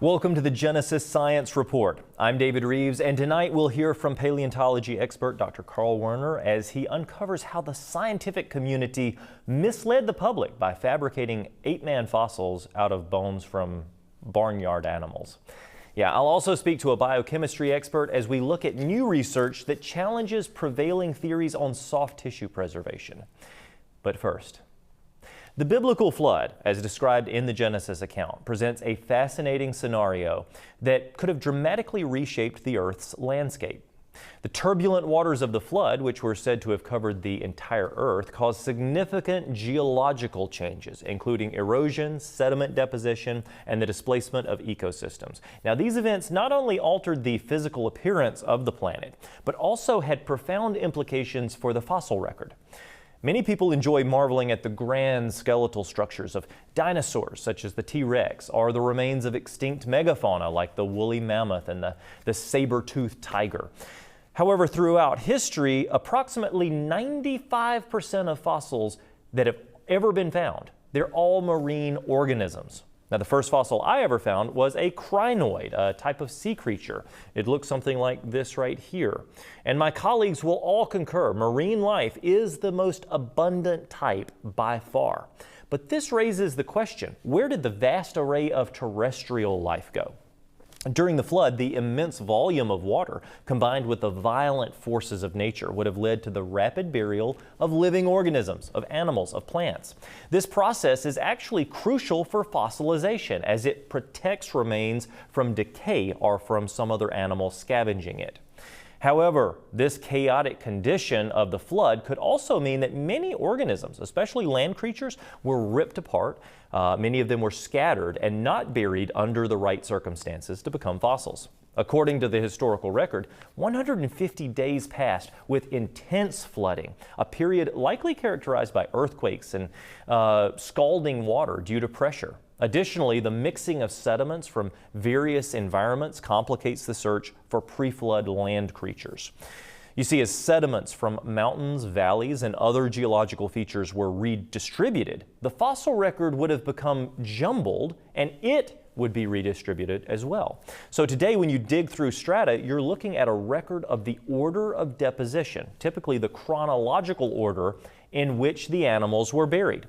Welcome to the Genesis Science Report. I'm David Rives, and tonight we'll hear from paleontology expert Dr. Carl Werner as he uncovers how the scientific community misled the public by fabricating ape-man fossils out of bones from barnyard animals. I'll also speak to a biochemistry expert as we look at new research that challenges prevailing theories on soft tissue preservation. But first, the biblical flood, as described in the Genesis account, presents a fascinating scenario that could have dramatically reshaped the Earth's landscape. The turbulent waters of the flood, which were said to have covered the entire Earth, caused significant geological changes, including erosion, sediment deposition, and the displacement of ecosystems. Now, these events not only altered the physical appearance of the planet, but also had profound implications for the fossil record. Many people enjoy marveling at the grand skeletal structures of dinosaurs, such as the T-Rex, or the remains of extinct megafauna like the woolly mammoth and the saber-toothed tiger. However, throughout history, approximately 95% of fossils that have ever been found, they're all marine organisms. Now, the first fossil I ever found was a crinoid, a type of sea creature. It looks something like this right here. And my colleagues will all concur, marine life is the most abundant type by far. But this raises the question, where did the vast array of terrestrial life go? During the flood, the immense volume of water, combined with the violent forces of nature, would have led to the rapid burial of living organisms, of animals, of plants. This process is actually crucial for fossilization, as it protects remains from decay or from some other animal scavenging it. However, this chaotic condition of the flood could also mean that many organisms, especially land creatures, were ripped apart. Many of them were scattered and not buried under the right circumstances to become fossils. According to the historical record, 150 days passed with intense flooding, a period likely characterized by earthquakes and scalding water due to pressure. Additionally, the mixing of sediments from various environments complicates the search for pre-flood land creatures. You see, as sediments from mountains, valleys, and other geological features were redistributed, the fossil record would have become jumbled, and it would be redistributed as well. So today, when you dig through strata, you're looking at a record of the order of deposition, typically the chronological order in which the animals were buried.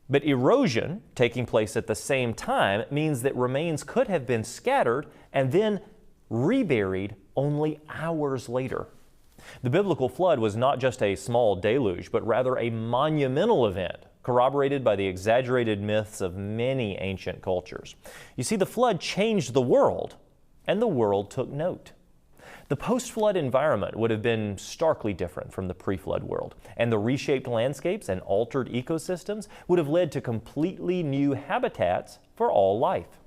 But erosion, taking place at the same time, means that remains could have been scattered and then reburied only hours later. The biblical flood was not just a small deluge, but rather a monumental event, corroborated by the exaggerated myths of many ancient cultures. You see, the flood changed the world, and the world took note. The post-flood environment would have been starkly different from the pre-flood world, and the reshaped landscapes and altered ecosystems would have led to completely new habitats for all life.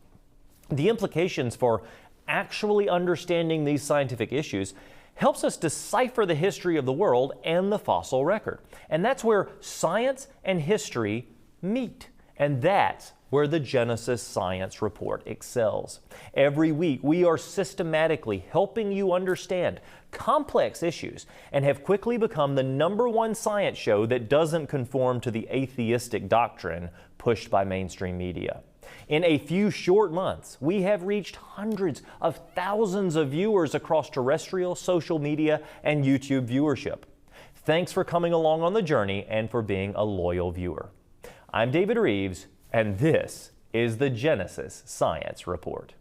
The implications for actually understanding these scientific issues helps us decipher the history of the world and the fossil record. And that's where science and history meet. And that's where the Genesis Science Report excels. Every week, we are systematically helping you understand complex issues and have quickly become the #1 science show that doesn't conform to the atheistic doctrine pushed by mainstream media. In a few short months, we have reached hundreds of thousands of viewers across terrestrial, social media, and YouTube viewership. Thanks for coming along on the journey and for being a loyal viewer. I'm David Rives, and this is the Genesis Science Report.